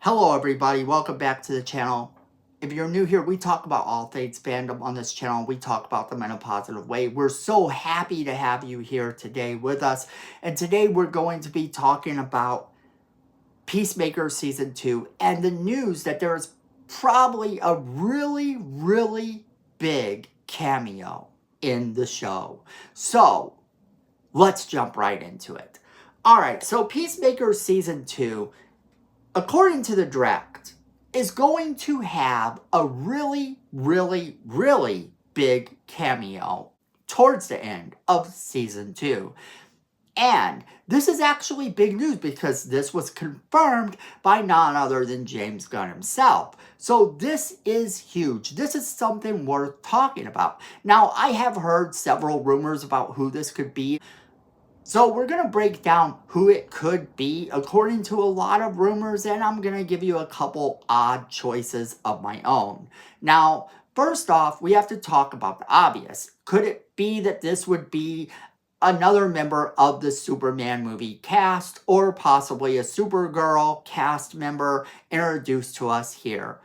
Hello everybody, welcome back to the channel. If you're new here, we talk about all things fandom on this channel. We talk about them in a positive way. We're so happy to have you here today with us. And today we're going to be talking about Peacemaker Season 2 and the news that there is probably a really big cameo in the show. So, let's jump right into it. Alright, so Peacemaker Season 2, according to the direct, is going to have a really big cameo towards the end of Season 2. And this is actually big news because this was confirmed by none other than James Gunn himself. So this is huge. This is something worth talking about. Now, I have heard several rumors about who this could be. So we're going to break down who it could be according to a lot of rumors, and I'm going to give you a couple odd choices of my own. Now, first off, we have to talk about the obvious. Could it be that this would be another member of the Superman movie cast, or possibly a Supergirl cast member introduced to us here?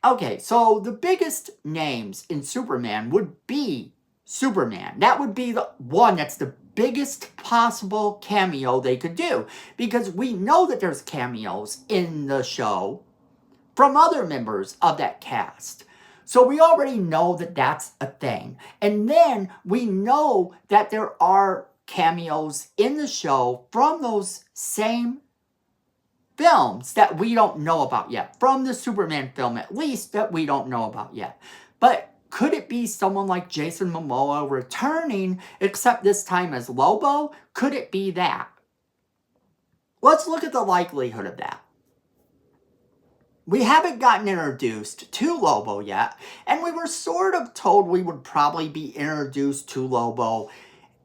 Okay, so the biggest names in Superman would be Superman. That would be the one that's the biggest possible cameo they could do, because we know that there's cameos in the show from other members of that cast. So we already know that that's a thing. And then we know that there are cameos in the show from those same films that we don't know about yet. From the Superman film, at least, that we don't know about yet. But could it be someone like Jason Momoa returning, except this time as Lobo? Could it be that? Let's look at the likelihood of that. We haven't gotten introduced to Lobo yet, and we were sort of told we would probably be introduced to Lobo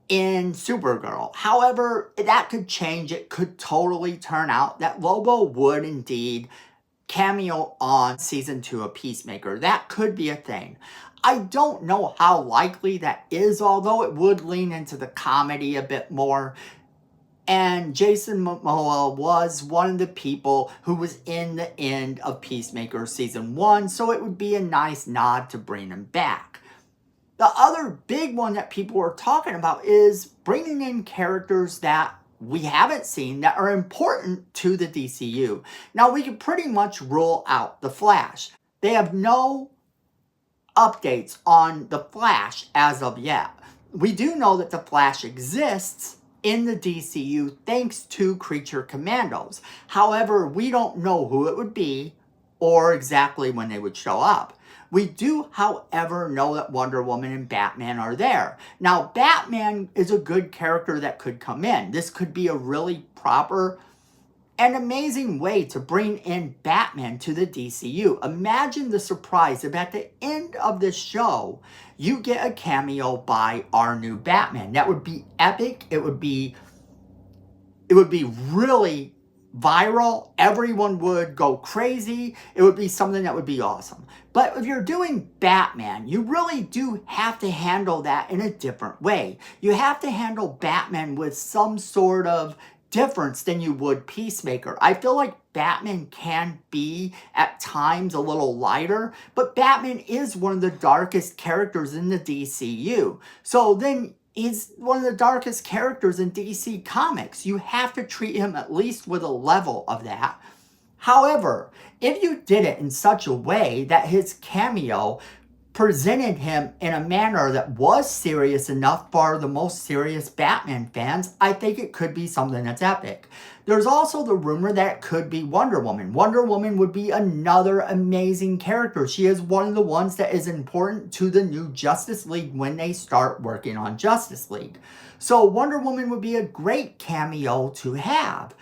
in Supergirl. However, that could change. It could totally turn out that Lobo would indeed cameo on Season 2 of Peacemaker. That could be a thing. I don't know how likely that is, although it would lean into the comedy a bit more. And Jason Momoa was one of the people who was in the end of Peacemaker Season 1, so it would be a nice nod to bring him back. The other big one that people are talking about is bringing in characters that we haven't seen that are important to the DCU. Now, we can pretty much rule out The Flash. They have no updates on The Flash as of yet. We do know that The Flash exists in the DCU thanks to Creature Commandos. However, we don't know who it would be or exactly when they would show up. We do, however, know that Wonder Woman and Batman are there. Now, Batman is a good character that could come in. This could be a really proper and amazing way to bring in Batman to the DCU. Imagine the surprise if at the end of this show, you get a cameo by our new Batman. That would be epic. It would be really viral. Everyone would go crazy. It would be something that would be awesome. But if you're doing Batman, you really do have to handle that in a different way. You have to handle Batman with some sort of difference than you would Peacemaker. I feel like Batman can be at times a little lighter, but Batman is one of the darkest characters in the DCU. So then he's one of the darkest characters in DC Comics. You have to treat him at least with a level of that. However, if you did it in such a way that his cameo presented him in a manner that was serious enough for the most serious Batman fans, I think it could be something that's epic. There's also the rumor that it could be Wonder Woman. Wonder Woman would be another amazing character. She is one of the ones that is important to the new Justice League when they start working on Justice League. So Wonder Woman would be a great cameo to have.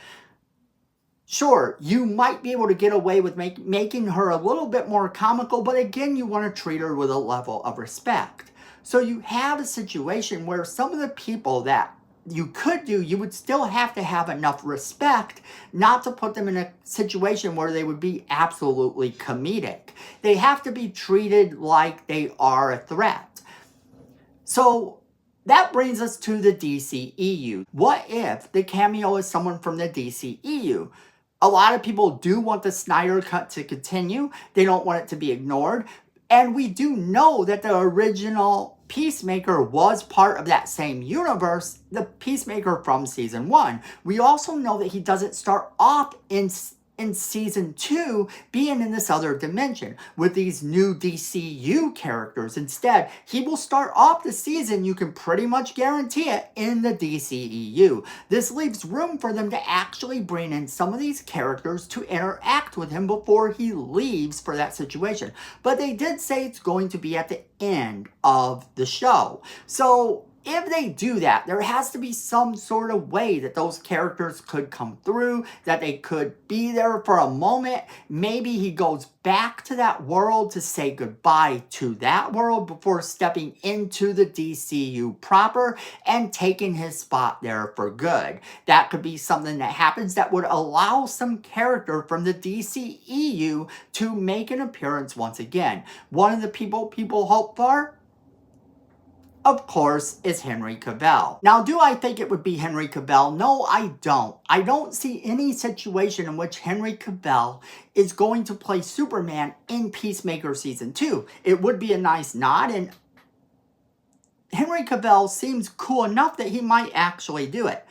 Sure, you might be able to get away with making her a little bit more comical, but again, you want to treat her with a level of respect. So you have a situation where some of the people that you could do, you would still have to have enough respect not to put them in a situation where they would be absolutely comedic. They have to be treated like they are a threat. So that brings us to the DCEU. What if the cameo is someone from the DCEU? A lot of people do want the Snyder Cut to continue. They don't want it to be ignored. And we do know that the original Peacemaker was part of that same universe, the Peacemaker from season 1. We also know that he doesn't start off in season 2 being in this other dimension with these new DCU characters. Instead, he will start off the season, you can pretty much guarantee it, in the DCEU. This leaves room for them to actually bring in some of these characters to interact with him before he leaves for that situation. But they did say it's going to be at the end of the show. So if they do that, there has to be some sort of way that those characters could come through, that they could be there for a moment. Maybe he goes back to that world to say goodbye to that world before stepping into the DCU proper and taking his spot there for good. That could be something that happens that would allow some character from the DCEU to make an appearance once again. One of the people hope for, of course, is Henry Cavill. Now, do I think it would be Henry Cavill? No, I don't. I don't see any situation in which Henry Cavill is going to play Superman in Peacemaker Season 2. It would be a nice nod, and Henry Cavill seems cool enough that he might actually do it.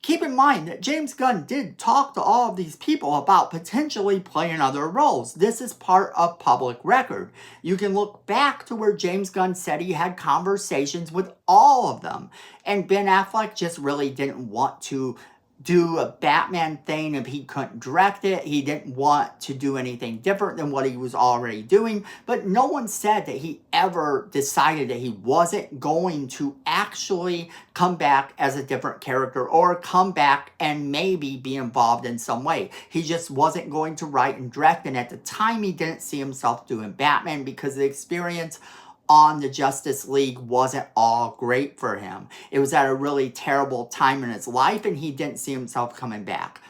Keep in mind that James Gunn did talk to all of these people about potentially playing other roles. This is part of public record. You can look back to where James Gunn said he had conversations with all of them. And Ben Affleck just really didn't want to do a Batman thing if he couldn't direct it. He didn't want to do anything different than what he was already doing. But no one said that he ever decided that he wasn't going to actually come back as a different character or come back and maybe be involved in some way. He just wasn't going to write and direct. And at the time, he didn't see himself doing Batman because the experience on the Justice League wasn't all great for him. It was at a really terrible time in his life, and he didn't see himself coming back.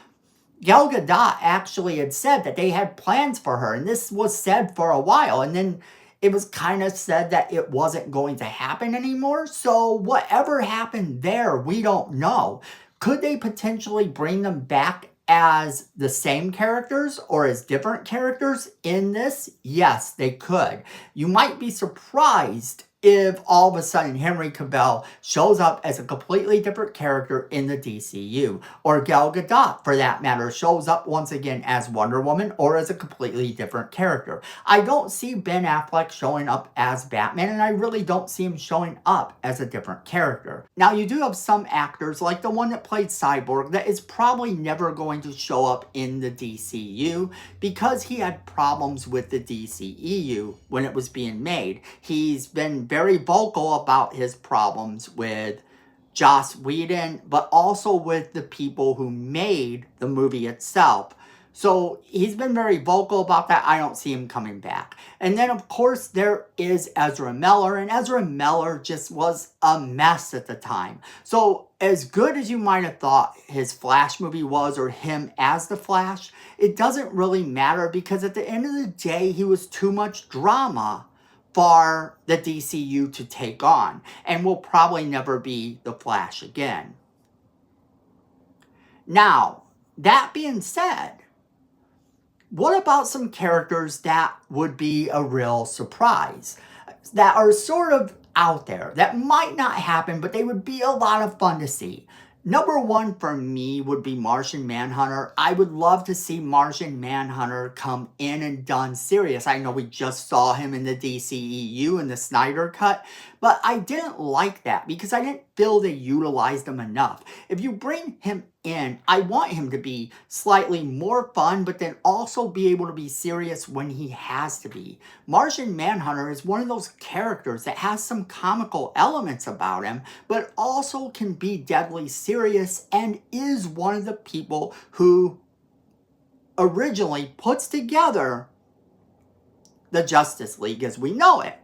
Gal Gadot actually had said that they had plans for her, and this was said for a while, and then it was kind of said that it wasn't going to happen anymore. So whatever happened there, we don't know. Could they potentially bring them back as the same characters or as different characters in this? Yes, they could. You might be surprised if all of a sudden Henry Cavill shows up as a completely different character in the DCU. Or Gal Gadot, for that matter, shows up once again as Wonder Woman or as a completely different character. I don't see Ben Affleck showing up as Batman, and I really don't see him showing up as a different character. Now, you do have some actors, like the one that played Cyborg, that is probably never going to show up in the DCU because he had problems with the DCEU when it was being made. He's been very vocal about his problems with Joss Whedon, but also with the people who made the movie itself. So he's been very vocal about that. I don't see him coming back. And then, of course, there is Ezra Miller. And Ezra Miller just was a mess at the time. So as good as you might have thought his Flash movie was, or him as the Flash, it doesn't really matter because at the end of the day, he was too much drama for the DCU to take on, and will probably never be the Flash again. Now, that being said, what about some characters that would be a real surprise, that are sort of out there, that might not happen, but they would be a lot of fun to see? Number one for me would be Martian Manhunter. I would love to see Martian Manhunter come in and done serious. I know we just saw him in the DCEU in the Snyder Cut, but I didn't like that because I didn't feel they utilized him enough. If you bring him in, I want him to be slightly more fun, but then also be able to be serious when he has to be. Martian Manhunter is one of those characters that has some comical elements about him, but also can be deadly serious and is one of the people who originally puts together the Justice League as we know it.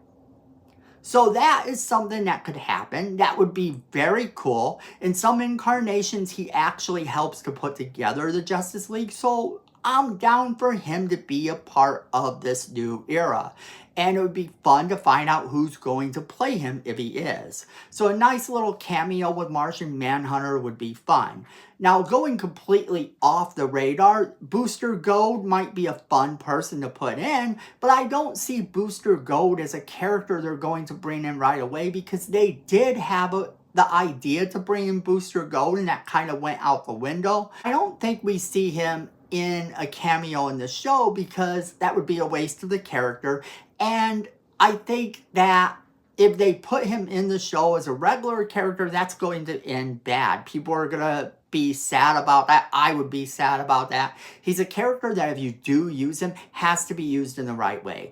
So that is something that could happen. That would be very cool. In some incarnations, he actually helps to put together the Justice League. So I'm down for him to be a part of this new era. And it would be fun to find out who's going to play him if he is. So a nice little cameo with Martian Manhunter would be fun. Now, going completely off the radar, Booster Gold might be a fun person to put in, but I don't see Booster Gold as a character they're going to bring in right away, because they did have the idea to bring in Booster Gold, and that kind of went out the window. I don't think we see him in a cameo in the show, because that would be a waste of the character. And I think that if they put him in the show as a regular character, that's going to end bad. People are going to be sad about that. I would be sad about that. He's a character that, if you do use him, has to be used in the right way.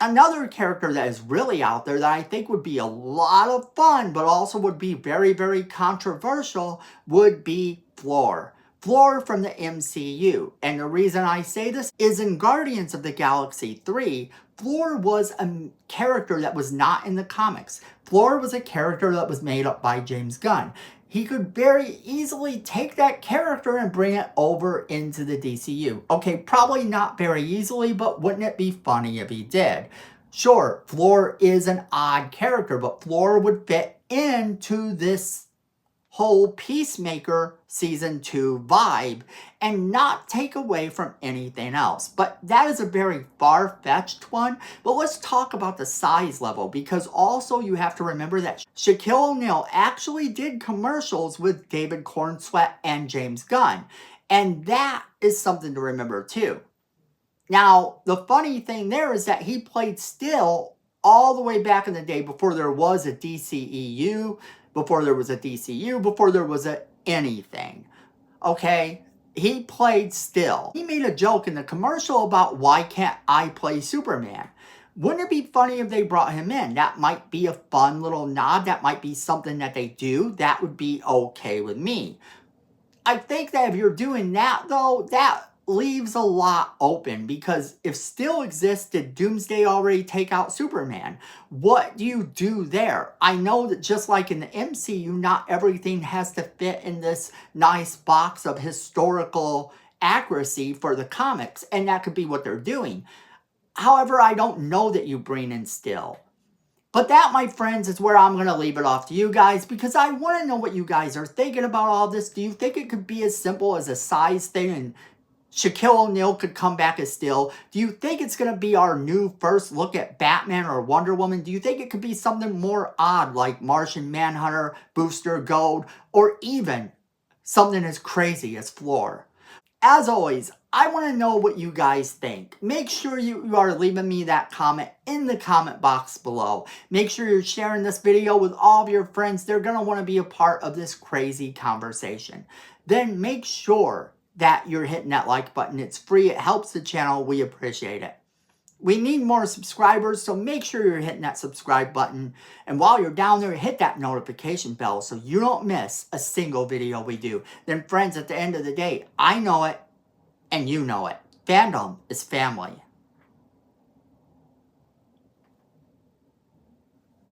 Another character that is really out there that I think would be a lot of fun, but also would be very, very controversial, would be Floor. Floor from the MCU. And the reason I say this is, in Guardians of the Galaxy 3, Floor was a character that was not in the comics. Floor was a character that was made up by James Gunn. He could very easily take that character and bring it over into the DCU. Okay, probably not very easily, but wouldn't it be funny if he did? Sure, Floor is an odd character, but Floor would fit into this whole Peacemaker Season 2 vibe and not take away from anything else. But that is a very far-fetched one. But let's talk about the size level, because also you have to remember that Shaquille O'Neal actually did commercials with David Cornsweet and James Gunn. And that is something to remember too. Now, the funny thing there is that he played still all the way back in the day, before there was a DCEU, before there was a DCU, before there was anything. Okay? He played still. He made a joke in the commercial about, why can't I play Superman? Wouldn't it be funny if they brought him in? That might be a fun little nod. That might be something that they do. That would be okay with me. I think that if you're doing that, though, that leaves a lot open, because if still exists, did Doomsday already take out Superman? What do you do there? I know that just like in the MCU, not everything has to fit in this nice box of historical accuracy for the comics, and that could be what they're doing. However, I don't know that you bring in still. But that, my friends, is where I'm going to leave it off to you guys, because I want to know what you guys are thinking about all this. Do you think it could be as simple as a size thing and Shaquille O'Neal could come back as Still? Do you think it's going to be our new first look at Batman or Wonder Woman? Do you think it could be something more odd like Martian Manhunter, Booster Gold, or even something as crazy as Floor? As always, I want to know what you guys think. Make sure you are leaving me that comment in the comment box below. Make sure you're sharing this video with all of your friends. They're going to want to be a part of this crazy conversation. Then make sure that you're hitting that like button. It's free. It helps the channel. We appreciate it. We need more subscribers, so make sure you're hitting that subscribe button. And while you're down there, hit that notification bell so you don't miss a single video we do. Then friends, at the end of the day, I know it and you know it. Fandom is family.